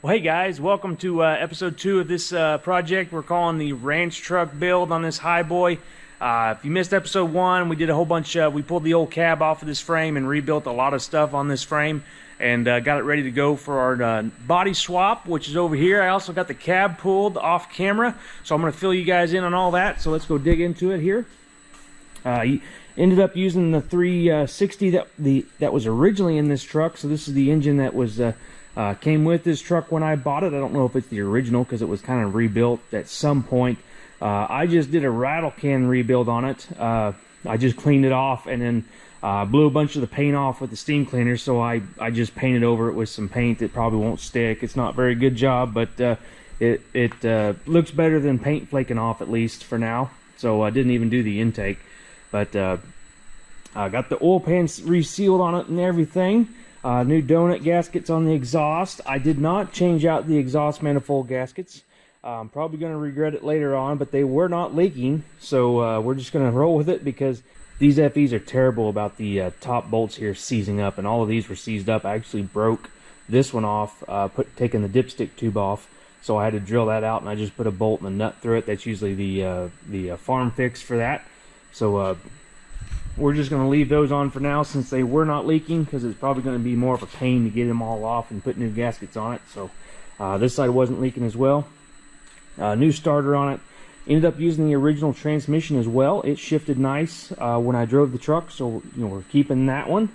Well, hey guys, welcome to episode 2 of this project we're calling the ranch truck build on this Highboy. If you missed episode 1, we did a whole bunch, we pulled the old cab off of this frame and rebuilt a lot of stuff on this frame and got it ready to go for our body swap, which is over here. I also got the cab pulled off camera, so I'm going to fill you guys in on all that. So let's go dig into it here. Ended up using the 360 that was originally in this truck, so this is the engine that was came with this truck when I bought it. I don't know if it's the original because it was kind of rebuilt at some point. I just did a rattle can rebuild on it. I just cleaned it off and then blew a bunch of the paint off with the steam cleaner, so I just painted over it with some paint that probably won't stick. It's not a very good job, but it looks better than paint flaking off, at least for now. So I didn't even do the intake, but I got the oil pan resealed on it and everything. New donut gaskets on the exhaust. I did not change out the exhaust manifold gaskets. I'm probably going to regret it later on, but they were not leaking, so we're just going to roll with it because these FEs are terrible about the top bolts here seizing up, and all of these were seized up. I actually broke this one off, taking the dipstick tube off, so I had to drill that out, and I just put a bolt and a nut through it. That's usually the farm fix for that. So we're just going to leave those on for now since they were not leaking, because it's probably going to be more of a pain to get them all off and put new gaskets on it. So this side wasn't leaking as well. New starter on it. Ended up using the original transmission as well. It shifted nice when I drove the truck, so we're keeping that one.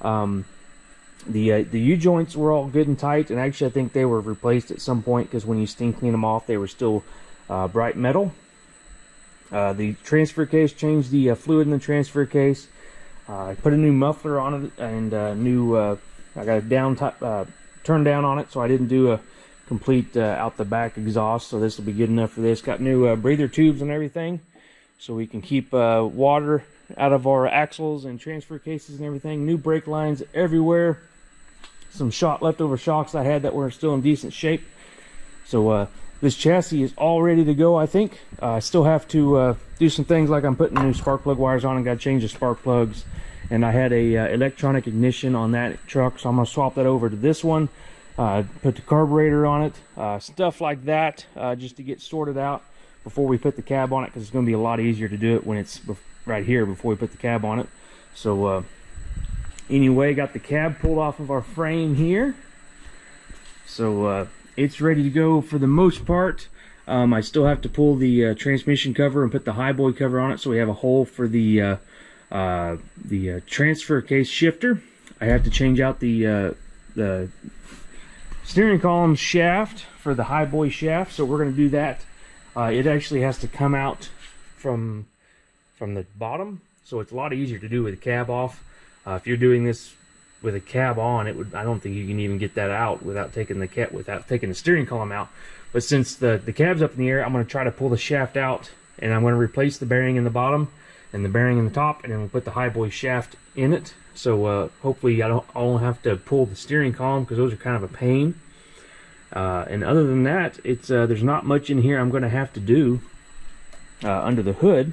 The U-joints were all good and tight, and actually I think they were replaced at some point because when you steam clean them off they were still bright metal. The transfer case, changed the fluid in the transfer case. I put a new muffler on it and I got a turn down on it, so I didn't do a complete out the back exhaust, so this will be good enough for this. Got new breather tubes and everything, so we can keep water out of our axles and transfer cases and everything. New brake lines everywhere. Some leftover shocks I had that were still in decent shape. So this chassis is all ready to go, I think. I still have to do some things, like I'm putting new spark plug wires on and got to change the spark plugs. And I had a electronic ignition on that truck, so I'm going to swap that over to this one. Put the carburetor on it, stuff like that, just to get sorted out before we put the cab on it, because it's going to be a lot easier to do it when it's right here before we put the cab on it. So anyway, got the cab pulled off of our frame here. So it's ready to go for the most part. I still have to pull the transmission cover and put the Highboy cover on it, so we have a hole for the transfer case shifter. I have to change out the steering column shaft for the Highboy shaft, so we're going to do that. It actually has to come out from the bottom, so it's a lot easier to do with the cab off. If you're doing this with a cab on, I don't think you can even get that out without taking the steering column out. But since the cab's up in the air, I'm going to try to pull the shaft out, and I'm going to replace the bearing in the bottom and the bearing in the top, and then we'll put the Highboy shaft in it. So hopefully I don't have to pull the steering column, because those are kind of a pain. And other than that, there's not much in here I'm going to have to do under the hood,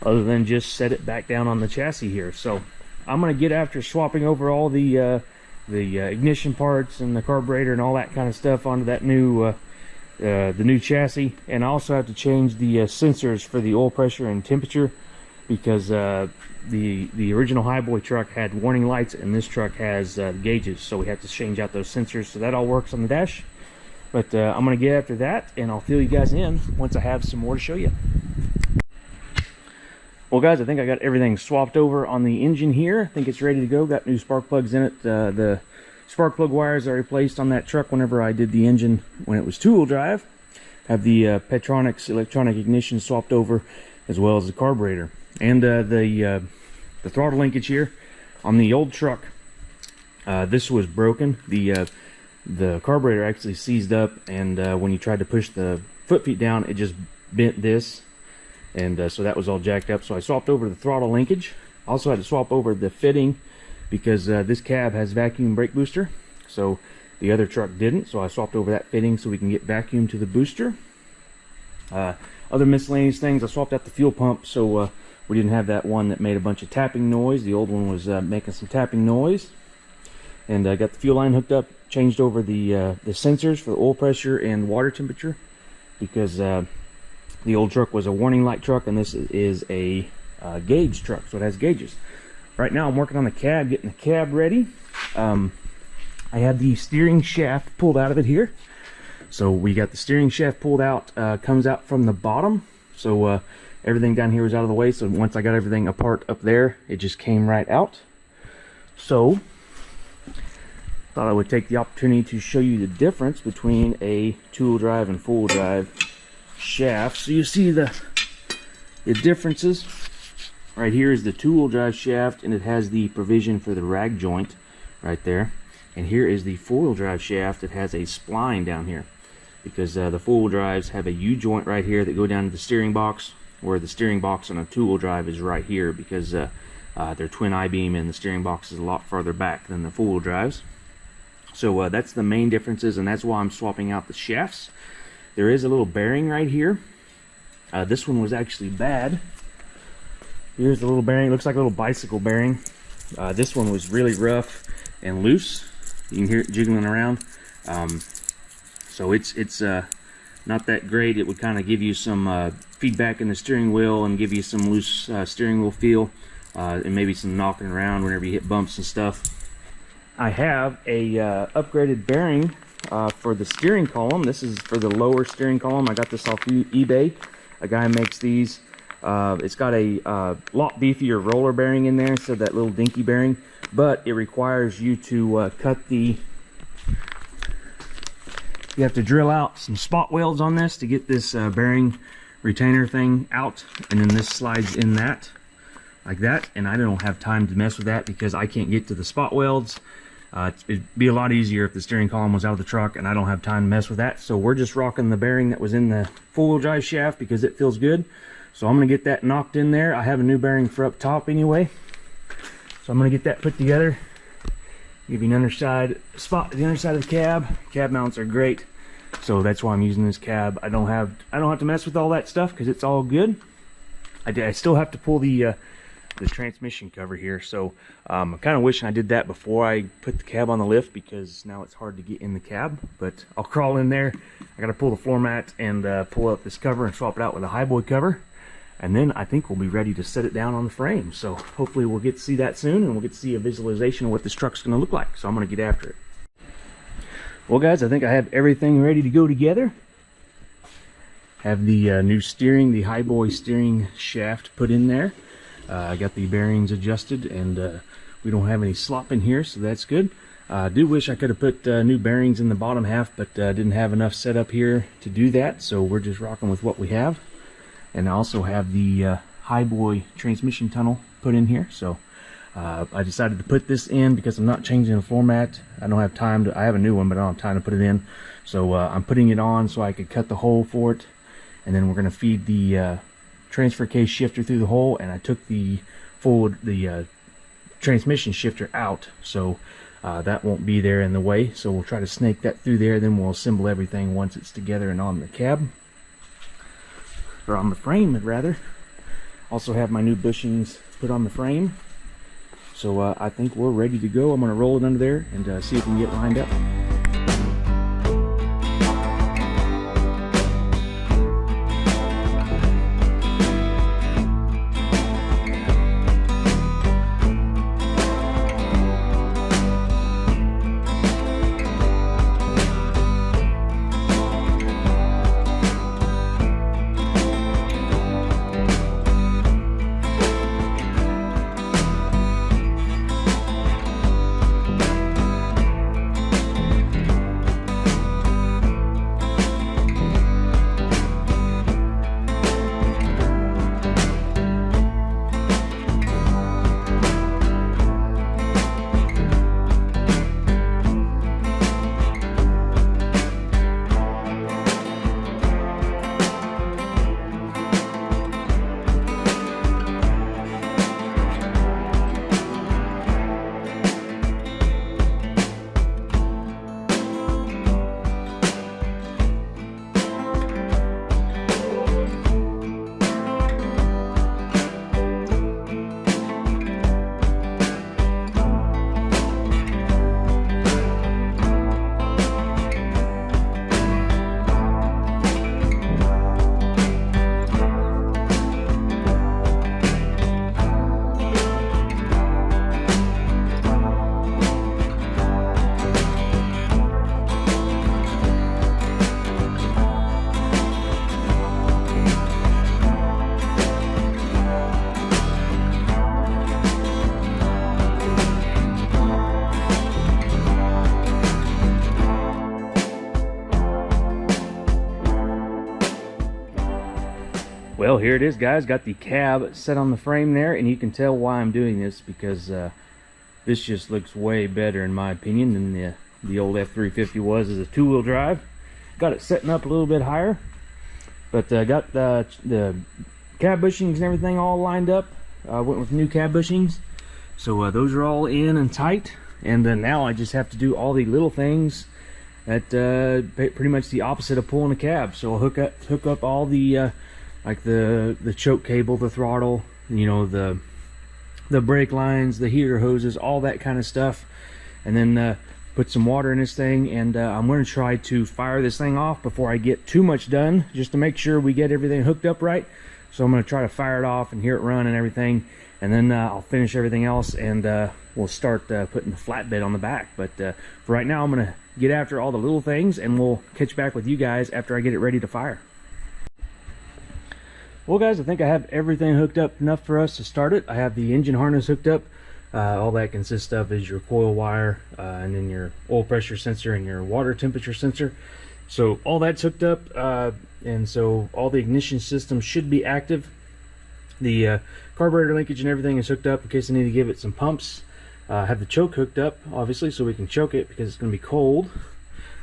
other than just set it back down on the chassis here. So I'm going to get after swapping over all the ignition parts and the carburetor and all that kind of stuff onto that new the new chassis. And I also have to change the sensors for the oil pressure and temperature, because the original Highboy truck had warning lights and this truck has gauges, so we have to change out those sensors. So that all works on the dash. But I'm going to get after that, and I'll fill you guys in once I have some more to show you. Well guys, I think I got everything swapped over on the engine here. I think it's ready to go. Got new spark plugs in it. The spark plug wires I replaced on that truck whenever I did the engine when it was two-wheel drive. Have the Petronix electronic ignition swapped over, as well as the carburetor. And the throttle linkage here on the old truck, this was broken. The carburetor actually seized up, and when you tried to push the foot feet down, it just bent this. And so that was all jacked up, so I swapped over the throttle linkage. Also had to swap over the fitting, because this cab has vacuum brake booster, so the other truck didn't. So I swapped over that fitting so we can get vacuum to the booster. Other miscellaneous things, I swapped out the fuel pump, so we didn't have that one that made a bunch of tapping noise. The old one was making some tapping noise. and I got the fuel line hooked up, changed over the sensors for the oil pressure and water temperature, because the old truck was a warning light truck, and this is a gauge truck, so it has gauges. Right now I'm working on the cab, getting the cab ready. I had the steering shaft pulled out of it here. So we got the steering shaft pulled out, comes out from the bottom. So everything down here was out of the way. So once I got everything apart up there, it just came right out. So thought I would take the opportunity to show you the difference between a two-wheel drive and four-wheel drive shaft. So you see the differences. Right here is the two-wheel drive shaft, and it has the provision for the rag joint right there. And here is the four-wheel drive shaft. It has a spline down here, because the four-wheel drives have a U-joint right here that go down to the steering box, where the steering box on a two-wheel drive is right here, because they're twin I-beam and the steering box is a lot farther back than the four-wheel drives. So that's the main differences, and that's why I'm swapping out the shafts. There is a little bearing right here. This one was actually bad. Here's the little bearing. It looks like a little bicycle bearing. This one was really rough and loose. You can hear it jiggling around. So it's not that great. It would kind of give you some feedback in the steering wheel and give you some loose steering wheel feel, and maybe some knocking around whenever you hit bumps and stuff. I have a upgraded bearing for the steering column. This is for the lower steering column. I got this off eBay. A guy makes these. It's got a lot beefier roller bearing in there instead of that little dinky bearing, but it requires you to you have to drill out some spot welds on this to get this bearing retainer thing out, and then this slides in that like that, and I don't have time to mess with that because I can't get to the spot welds. It'd be a lot easier if the steering column was out of the truck, and I don't have time to mess with that. So we're just rocking the bearing that was in the four-wheel drive shaft because it feels good. So I'm going to get that knocked in there. I have a new bearing for up top anyway, so I'm going to get that put together. Give you an underside spot, the underside of the cab. Cab mounts are great, so that's why I'm using this cab. I don't have to mess with all that stuff because it's all good. I still have to pull the transmission cover here, so I'm kind of wishing I did that before I put the cab on the lift, because now it's hard to get in the cab. But I'll crawl in there. I got to pull the floor mat and pull out this cover and swap it out with a Highboy cover, and then I think we'll be ready to set it down on the frame. So hopefully we'll get to see that soon, and we'll get to see a visualization of what this truck's going to look like. So I'm going to get after it. Well guys, I think I have everything ready to go together. Have the new steering, the Highboy steering shaft put in there. I got the bearings adjusted, and we don't have any slop in here, so that's good. I do wish I could have put new bearings in the bottom half, but didn't have enough set up here to do that, so we're just rocking with what we have. And I also have the Highboy transmission tunnel put in here, so I decided to put this in because I'm not changing the floor mat. I don't have time to. I have a new one, but I don't have time to put it in, so I'm putting it on so I could cut the hole for it, and then we're going to feed the transfer case shifter through the hole. And I took the transmission shifter out, so that won't be there in the way, so we'll try to snake that through there, then we'll assemble everything once it's together and on the cab, or on the frame rather. Also have my new bushings put on the frame, so I think we're ready to go. I'm going to roll it under there and see if we can get lined up. Well, here it is, guys. Got the cab set on the frame there, and you can tell why I'm doing this, because this just looks way better in my opinion than the old F350 was as a two-wheel drive. Got it setting up a little bit higher, but got the cab bushings and everything all lined up. Went with new cab bushings, so those are all in and tight. And now I just have to do all the little things that pretty much the opposite of pulling a cab. So I'll hook up all the like the choke cable, the throttle, you know, the brake lines, the heater hoses, all that kind of stuff, and then put some water in this thing. And I'm going to try to fire this thing off before I get too much done, just to make sure we get everything hooked up right. So I'm going to try to fire it off and hear it run and everything, and then I'll finish everything else, and we'll start putting the flatbed on the back. But for right now, I'm going to get after all the little things, and we'll catch back with you guys after I get it ready to fire. Well, guys, I think I have everything hooked up enough for us to start it. I have the engine harness hooked up. All that consists of is your coil wire, and then your oil pressure sensor and your water temperature sensor. So all that's hooked up, and so all the ignition system should be active. The carburetor linkage and everything is hooked up in case I need to give it some pumps. Have the choke hooked up, obviously, so we can choke it because it's going to be cold.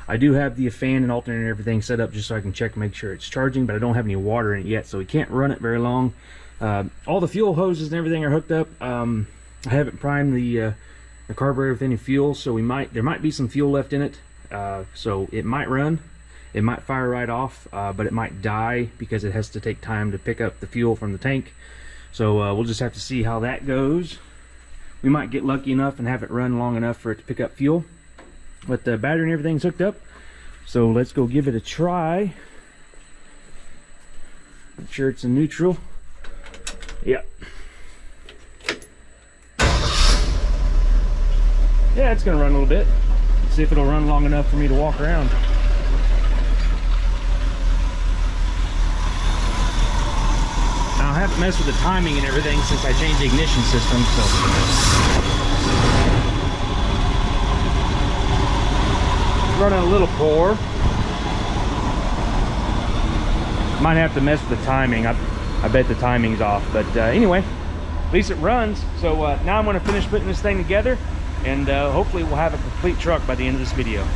I do have the fan and alternator and everything set up just so I can check and make sure it's charging, but I don't have any water in it yet, so we can't run it very long. All the fuel hoses and everything are hooked up. I haven't primed the carburetor with any fuel, so there might be some fuel left in it, so it might run. It might fire right off, but it might die because it has to take time to pick up the fuel from the tank. So we'll just have to see how that goes. We might get lucky enough and have it run long enough for it to pick up fuel. But the battery and everything's hooked up, so let's go give it a try. Make sure it's in neutral. Yep. Yeah, it's gonna run a little bit. Let's see if it'll run long enough for me to walk around. Now I have to mess with the timing and everything since I changed the ignition system, so running a little poor. Might have to mess with the timing. I bet the timing's off, but anyway, at least it runs. So now I'm going to finish putting this thing together, and hopefully we'll have a complete truck by the end of this video.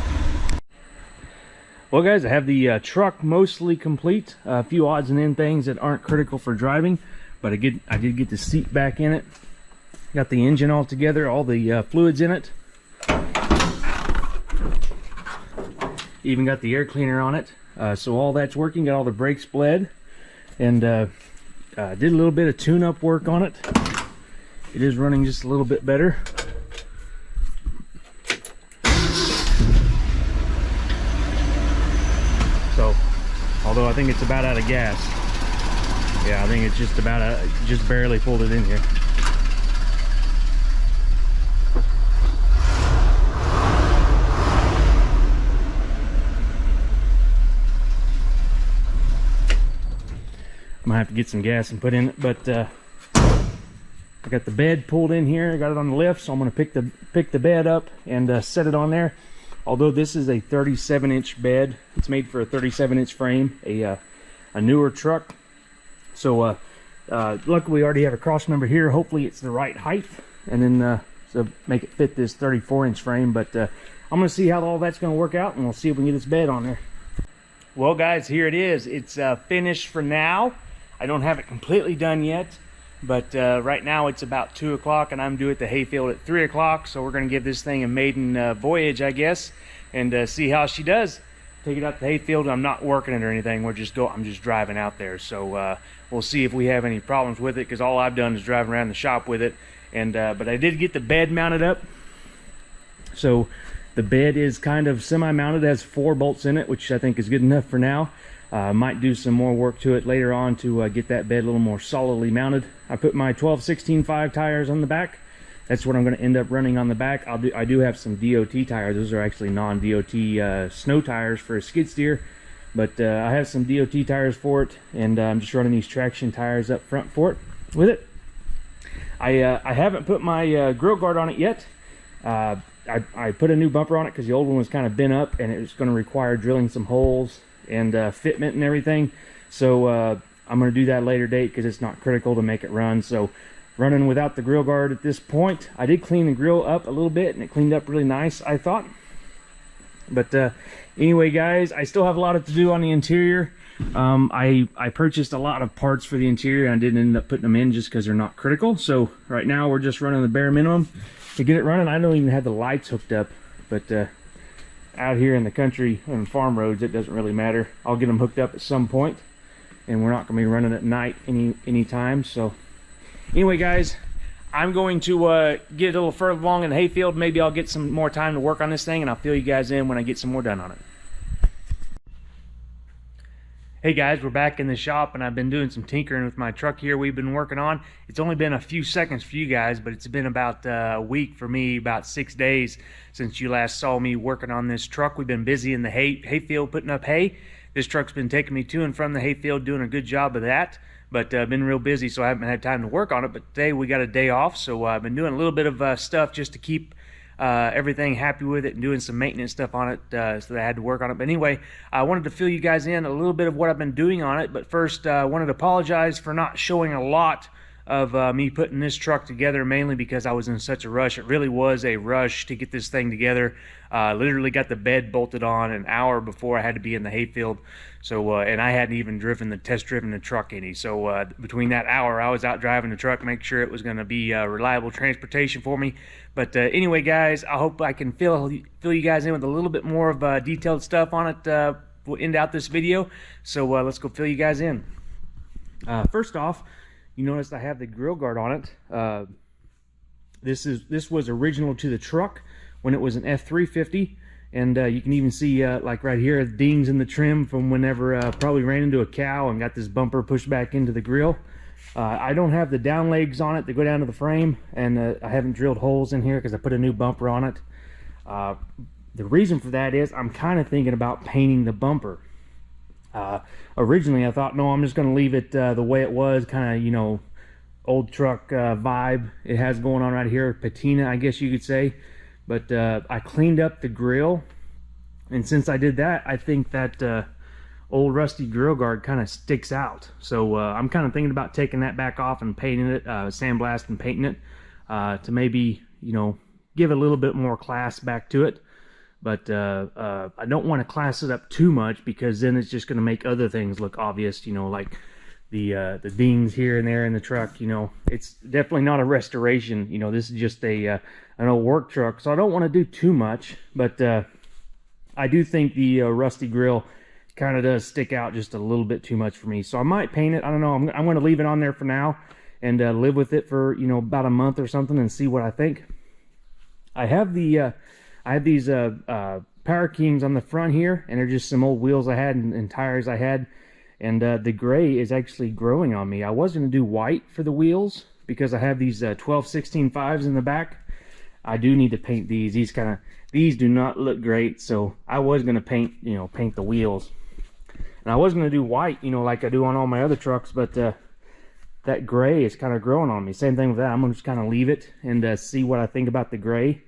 Well, guys, I have the truck mostly complete. A few odds and end things that aren't critical for driving, but I did get the seat back in it. Got the engine all together, all the fluids in it. Even got the air cleaner on it, so all that's working. Got all the brakes bled, and did a little bit of tune-up work on it. It is running just a little bit better. So, although I think it's about out of gas. Yeah, I think it's just about just barely pulled it in here. Might have to get some gas and put in it, but I got the bed pulled in here. I got it on the lift, so I'm going to pick the bed up and set it on there. Although this is a 37-inch bed, it's made for a 37-inch frame, a newer truck. So luckily we already have a cross member here. Hopefully it's the right height, and then so make it fit this 34-inch frame. But I'm going to see how all that's going to work out, and we'll see if we can get this bed on there. Well, guys, here it is. It's finished for now. I don't have it completely done yet, but right now it's about 2 o'clock, and I'm due at the hayfield at 3 o'clock. So we're going to give this thing a maiden voyage, I guess, and see how she does. Take it out to the hayfield. I'm not working it or anything. I'm just driving out there. So we'll see if we have any problems with it, because all I've done is driving around the shop with it. And but I did get the bed mounted up. So the bed is kind of semi-mounted. It has 4 bolts in it, which I think is good enough for now. Might do some more work to it later on to get that bed a little more solidly mounted. I put my 12-16-5 tires on the back. That's what I'm going to end up running on the back. I do have some DOT tires. Those are actually non-DOT snow tires for a skid steer, but I have some DOT tires for it, and I'm just running these traction tires up front for it with it. I haven't put my grill guard on it yet. I put a new bumper on it because the old one was kind of bent up, and it was going to require drilling some holes and fitment and everything. So I'm going to do that later date because it's not critical to make it run. So running without the grill guard at this point. I did clean the grill up a little bit, and it cleaned up really nice, I thought. But anyway, guys, I still have a lot to do on the interior. I purchased a lot of parts for the interior, and I didn't end up putting them in just because they're not critical. So right now we're just running the bare minimum to get it running. I don't even have the lights hooked up, but out here in the country on farm roads, it doesn't really matter. I'll get them hooked up at some point, and we're not going to be running at night anytime. So anyway, guys, I'm going to get a little further along in the hayfield. Maybe I'll get some more time to work on this thing, and I'll fill you guys in when I get some more done on it. Hey guys, we're back in the shop, and I've been doing some tinkering with my truck here we've been working on. It's only been a few seconds for you guys, but it's been about a week for me, about 6 days since you last saw me working on this truck. We've been busy in the hayfield putting up hay. This truck's been taking me to and from the hayfield, doing a good job of that. But I've been real busy, so I haven't had time to work on it. But today we got a day off, so I've been doing a little bit of stuff just to keep everything happy with it, and doing some maintenance stuff on it, so that I had to work on it. But anyway, I wanted to fill you guys in a little bit of what I've been doing on it. But first, I wanted to apologize for not showing a lot of me putting this truck together, mainly because I was in such a rush. It really was a rush to get this thing together. Literally got the bed bolted on an hour before I had to be in the hayfield. So and I hadn't even test driven the truck any. So between that hour, I was out driving the truck, make sure it was going to be reliable transportation for me. But anyway, guys, I hope I can fill you guys in with a little bit more of detailed stuff on it. We'll end out this video. So let's go fill you guys in. First off, you notice I have the grill guard on it. This was original to the truck when it was an F350, and you can even see like right here, dings in the trim from whenever probably ran into a cow and got this bumper pushed back into the grill. I don't have the down legs on it that go down to the frame, and I haven't drilled holes in here because I put a new bumper on it. The reason for that is I'm kind of thinking about painting the bumper. Originally I thought, no, I'm just going to leave it the way it was, kind of, you know, old truck vibe it has going on right here, patina, I guess you could say. But I cleaned up the grill, and since I did that, I think that old rusty grill guard kind of sticks out. So I'm kind of thinking about taking that back off and painting it, sandblasting and painting it, to maybe, you know, give a little bit more class back to it. But I don't want to class it up too much, because then it's just going to make other things look obvious, you know, like the dings here and there in the truck. You know, it's definitely not a restoration. You know, this is just an old work truck, so I don't want to do too much. But I do think the rusty grill kind of does stick out just a little bit too much for me. So I might paint it. I don't know. I'm going to leave it on there for now and live with it for, you know, about a month or something and see what I think. I have these Power Kings on the front here, and they're just some old wheels I had and tires I had. And the gray is actually growing on me. I was going to do white for the wheels because I have these 12/16/5s in the back. I do need to paint these. These do not look great, so I was going to paint the wheels. And I was going to do white, you know, like I do on all my other trucks, but that gray is kind of growing on me. Same thing with that. I'm going to just kind of leave it and see what I think about the gray.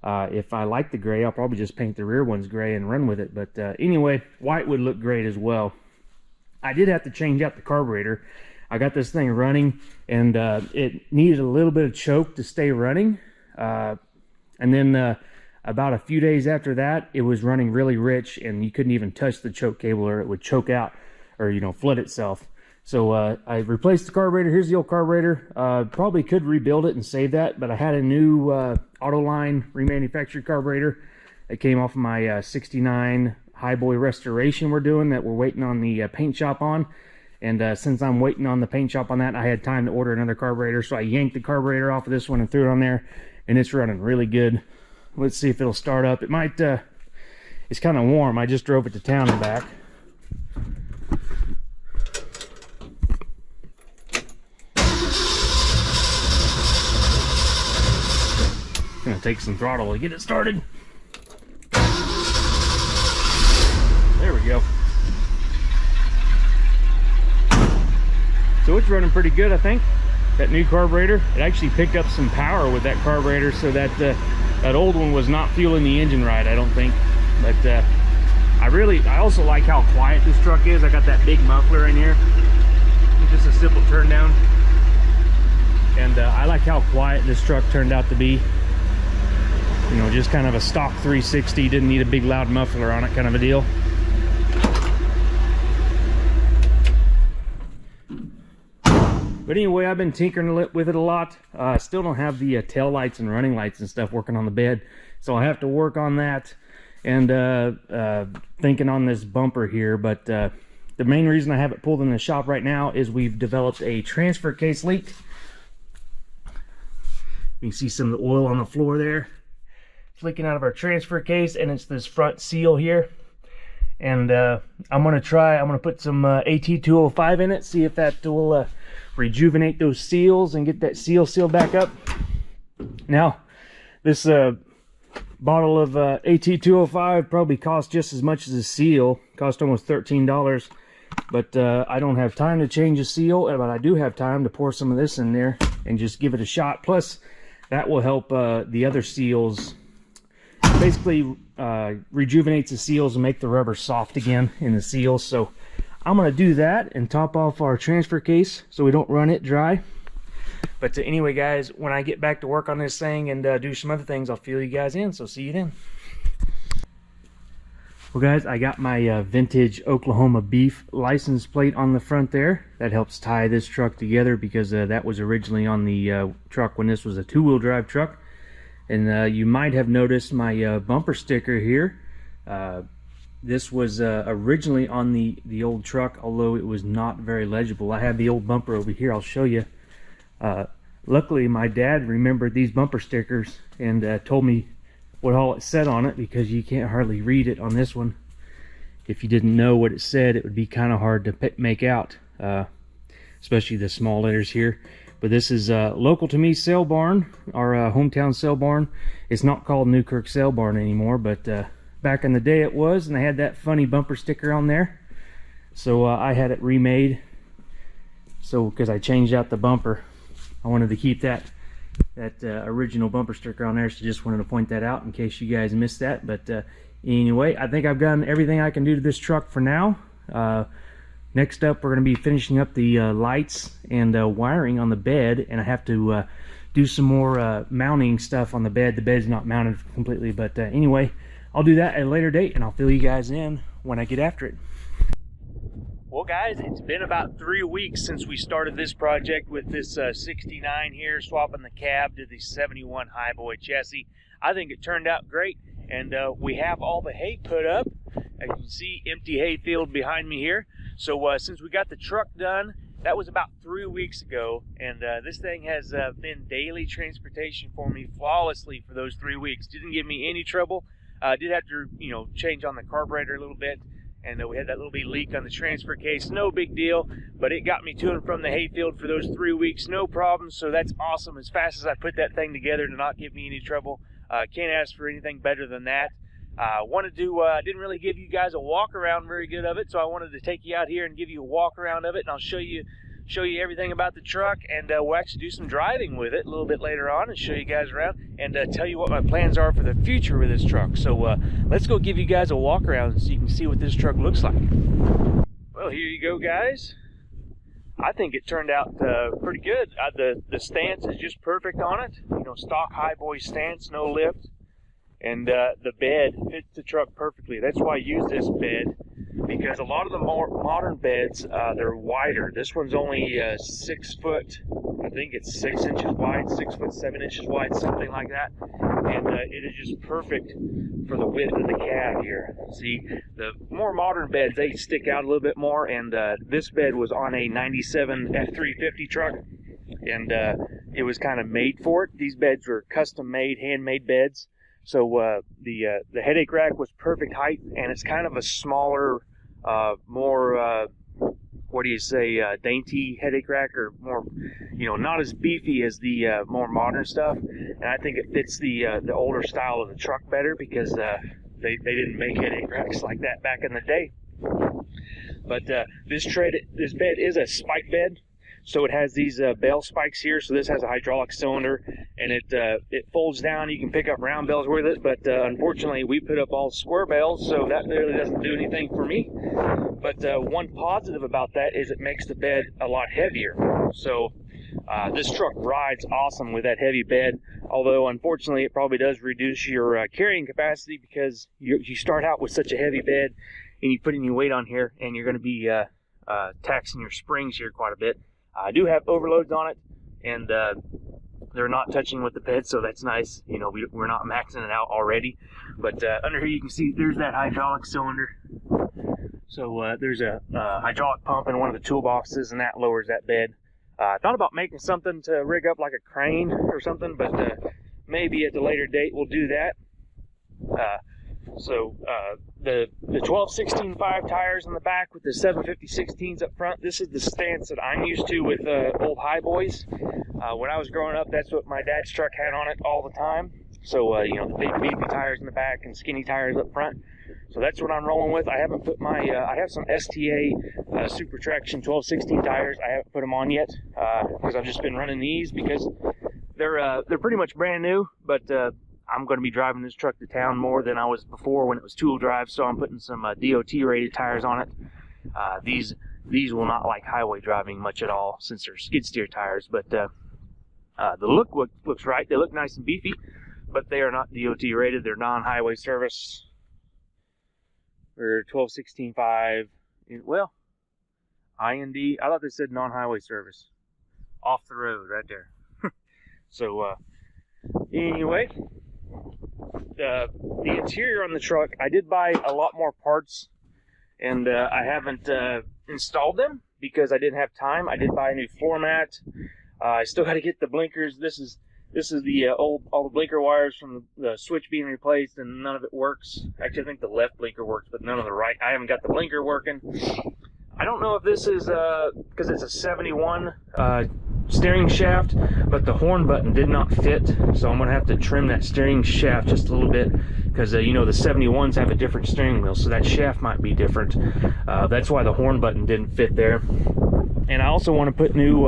If I like the gray, I'll probably just paint the rear ones gray and run with it. But anyway, white would look great as well. I did have to change out the carburetor. I got this thing running, and it needed a little bit of choke to stay running. And then about a few days after that, it was running really rich, and you couldn't even touch the choke cable or it would choke out or, you know, flood itself. So I replaced the carburetor. Here's the old carburetor. Probably could rebuild it and save that, but I had a new Autoline remanufactured carburetor that came off of my 69 Highboy restoration we're doing, that we're waiting on the paint shop on. And since I'm waiting on the paint shop on that, I had time to order another carburetor, so I yanked the carburetor off of this one and threw it on there, and it's running really good. Let's see if it'll start up. It might. It's kind of warm. I just drove it to town and back. Gonna take some throttle to get it started. There we go. So it's running pretty good, I think. That new carburetor, it actually picked up some power with that carburetor, so that that old one was not fueling the engine right, I don't think. But I also like how quiet this truck is. I got that big muffler in here. Just a simple turn down. And I like how quiet this truck turned out to be. You know, just kind of a stock 360, didn't need a big loud muffler on it kind of a deal. But anyway, I've been tinkering with it a lot. I still don't have the tail lights and running lights and stuff working on the bed, so I have to work on that. And thinking on this bumper here, but the main reason I have it pulled in the shop right now is we've developed a transfer case leak. You can see some of the oil on the floor there. It's leaking out of our transfer case, and it's this front seal here. And I'm gonna put some AT205 in it, see if that will rejuvenate those seals and get that seal sealed back up. Now, this bottle of AT205 probably cost just as much as a seal. Cost almost $13, but I don't have time to change a seal, but I do have time to pour some of this in there and just give it a shot. Plus, that will help the other seals. Basically, rejuvenates the seals and make the rubber soft again in the seals. So I'm going to do that and top off our transfer case so we don't run it dry. But anyway, guys, when I get back to work on this thing and do some other things, I'll fill you guys in. So see you then. Well, guys, I got my vintage Oklahoma beef license plate on the front there. That helps tie this truck together because that was originally on the truck when this was a two-wheel drive truck. And you might have noticed my bumper sticker here. This was originally on the old truck, although it was not very legible. I have the old bumper over here. I'll show you. Luckily, my dad remembered these bumper stickers and told me what all it said on it, because you can't hardly read it on this one. If you didn't know what it said, it would be kind of hard to make out, especially the small letters here. But this is local to me sale barn, our hometown sale barn. It's not called Newkirk Sale Barn anymore, but back in the day it was, and they had that funny bumper sticker on there. So I had it remade. So because I changed out the bumper, I wanted to keep that original bumper sticker on there. So just wanted to point that out in case you guys missed that. But anyway, I think I've done everything I can do to this truck for now. Next up, we're going to be finishing up the lights and wiring on the bed, and I have to do some more mounting stuff on the bed. The bed's not mounted completely, but anyway, I'll do that at a later date, and I'll fill you guys in when I get after it. Well, guys, it's been about 3 weeks since we started this project with this 69 here, swapping the cab to the 71 Highboy chassis. I think it turned out great, and we have all the hay put up. As you can see, empty hay field behind me here. So since we got the truck done, that was about 3 weeks ago, and this thing has been daily transportation for me flawlessly for those 3 weeks. Didn't give me any trouble. Did have to, change on the carburetor a little bit, and we had that little bit leak on the transfer case. No big deal, but it got me to and from the hayfield for those 3 weeks, no problem. So that's awesome. As fast as I put that thing together to not give me any trouble, can't ask for anything better than that. Didn't really give you guys a walk around very good of it, so I wanted to take you out here and give you a walk around of it, and I'll show you everything about the truck, and we'll actually do some driving with it a little bit later on and show you guys around and tell you what my plans are for the future with this truck. So let's go give you guys a walk around so you can see what this truck looks like. Well, here you go, guys. I think it turned out pretty good. The stance is just perfect on it. Stock Highboy stance, no lift. And the bed fits the truck perfectly. That's why I use this bed, because a lot of the more modern beds, they're wider. This one's only 6 foot, I think it's 6 inches wide, 6 foot 7 inches wide, something like that. And it is just perfect for the width of the cab here. See, the more modern beds, they stick out a little bit more, and this bed was on a 97 F350 truck, and it was kind of made for it. These beds were custom made, handmade beds. So the headache rack was perfect height, and it's kind of a smaller, more dainty headache rack, or more, not as beefy as the more modern stuff. And I think it fits the older style of the truck better, because they didn't make headache racks like that back in the day. But this bed is a spike bed. So it has these bell spikes here. So this has a hydraulic cylinder, and it folds down. You can pick up round bells with it, but unfortunately we put up all square bells, so that really doesn't do anything for me. But one positive about that is it makes the bed a lot heavier. So this truck rides awesome with that heavy bed, although unfortunately it probably does reduce your carrying capacity, because you start out with such a heavy bed and you put any weight on here, and you're going to be taxing your springs here quite a bit. I do have overloads on it, and they're not touching with the bed, so that's nice. You know, we're not maxing it out already. But under here you can see there's that hydraulic cylinder. So there's a hydraulic pump in one of the toolboxes, and that lowers that bed. I thought about making something to rig up like a crane or something, but maybe at the later date we'll do that. The 12-16-5 tires in the back with the 750-16s up front. This is the stance that I'm used to with old Highboys. When I was growing up, that's what my dad's truck had on it all the time. So you know, the big beefy tires in the back and skinny tires up front. So that's what I'm rolling with. I haven't put my I have some STA Super Traction 12-16 tires. I haven't put them on yet because I've just been running these because they're pretty much brand new, but I'm going to be driving this truck to town more than I was before when it was two-wheel drive, so I'm putting some DOT rated tires on it. These will not like highway driving much at all since they're skid steer tires, but the look looks right. They look nice and beefy, but they are not DOT rated. They're non-highway service. Or 12-16-5, well, IND. I thought they said non-highway service. Off the road, right there. So, anyway, the interior on the truck, I did buy a lot more parts, and I haven't installed them because I didn't have time. I did buy a new floor mat. I still got to get the blinkers. This is the all the blinker wires from the switch being replaced, and none of it works. Actually, I think the left blinker works, but none of the right. I haven't got the blinker working. I don't know if this is because it's a 71 steering shaft, but the horn button did not fit, so I'm gonna have to trim that steering shaft just a little bit because you know, the 71s have a different steering wheel, so that shaft might be different. That's why the horn button didn't fit there. And I also want to put new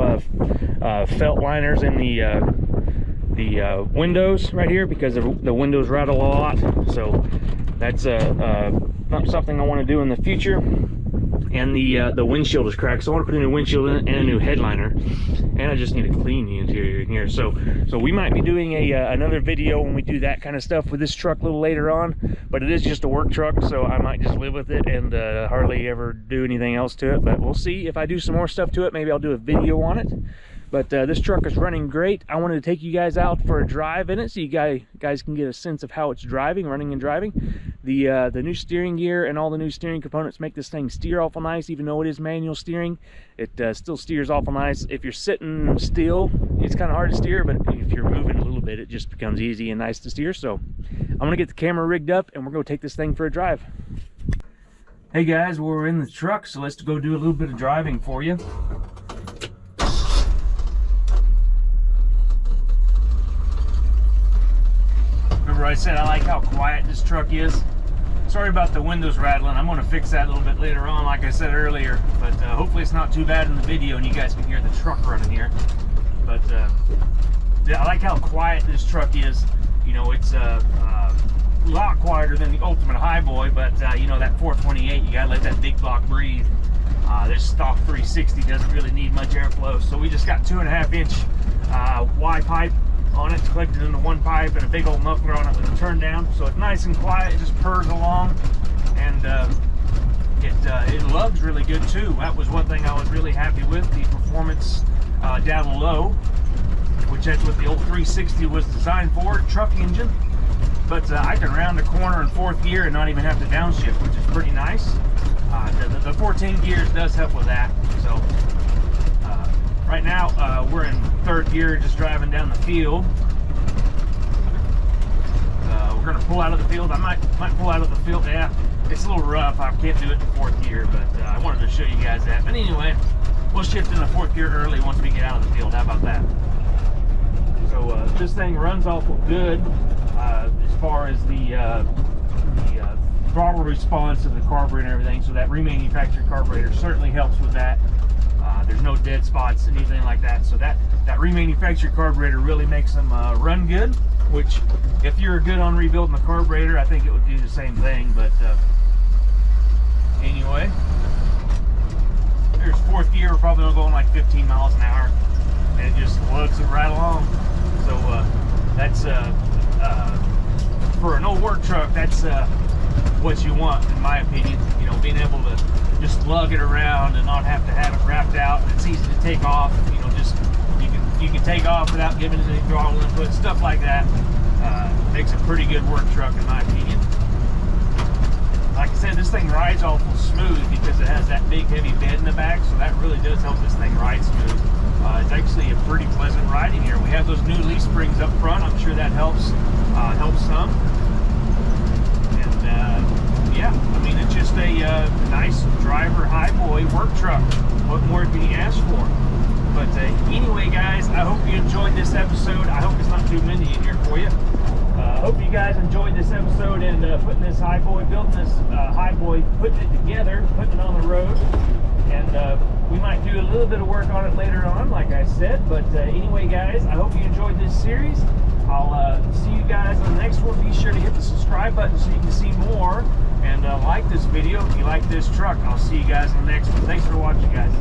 felt liners in the windows right here because the windows rattle a lot, so that's something I want to do in the future. And the windshield is cracked, so I want to put a new windshield in and a new headliner, and I just need to clean the interior in here. So we might be doing another video when we do that kind of stuff with this truck a little later on, but it is just a work truck, so I might just live with it and hardly ever do anything else to it. But we'll see. If I do some more stuff to it, maybe I'll do a video on it. But this truck is running great. I wanted to take you guys out for a drive in it so you guys can get a sense of how it's running and driving. The new steering gear and all the new steering components make this thing steer awful nice. Even though it is manual steering, it still steers awful nice. If you're sitting still, it's kind of hard to steer, but if you're moving a little bit, it just becomes easy and nice to steer. So I'm gonna get the camera rigged up and we're gonna take this thing for a drive. Hey guys, we're in the truck, so let's go do a little bit of driving for you. I said I like how quiet this truck is. Sorry about the windows rattling. I'm going to fix that a little bit later on, like I said earlier, but hopefully it's not too bad in the video and you guys can hear the truck running here. But yeah, I like how quiet this truck is. You know, it's a lot quieter than the ultimate Highboy, but you know, that 428, you gotta let that big block breathe. This stock 360 doesn't really need much airflow, so we just got 2.5-inch Y pipe on it, collected into one pipe, and a big old muffler on it with a turn down, so it's nice and quiet. It just purrs along, and it lugs really good too. That was one thing I was really happy with, the performance down low, which that's what the old 360 was designed for, truck engine. But I can round a corner in 4th gear and not even have to downshift, which is pretty nice. The 14 gears does help with that. So right now we're in 3rd gear, just driving down the field. We're gonna pull out of the field. I might pull out of the field. Yeah, it's a little rough. I can't do it in 4th gear, but I wanted to show you guys that. But anyway, we'll shift into 4th gear early once we get out of the field. How about that? So this thing runs awful good as far as the throttle response of the carburetor and everything. So that remanufactured carburetor certainly helps with that. There's no dead spots, anything like that. So that remanufactured carburetor really makes them run good, which if you're good on rebuilding the carburetor, I think it would do the same thing. But anyway, there's fourth gear. We're probably going like 15 miles an hour, and it just lugs it right along. So that's for an old work truck, that's what you want, in my opinion. You know, being able to just lug it around and not have to have it wrapped out, and it's easy to take off. You know, just you can take off without giving it any throttle input, stuff like that. Makes a pretty good work truck, in my opinion. Like I said, this thing rides awful smooth because it has that big heavy bed in the back, so that really does help this thing ride smooth. It's actually a pretty pleasant riding here. We have those new leaf springs up front. I'm sure that helps some. And yeah, I mean, it's just a nice driver Highboy work truck. What more can you ask for? But anyway, guys, I hope you enjoyed this episode. I hope it's not too many in here for you. I hope you guys enjoyed this episode and putting this Highboy, building this Highboy, putting it together, putting it on the road. And we might do a little bit of work on it later on, like I said. But anyway, guys, I hope you enjoyed this series. I'll see you guys on the next one. Be sure to hit the subscribe button so you can see more. And like this video if you like this truck. I'll see you guys on the next one. Thanks for watching, guys.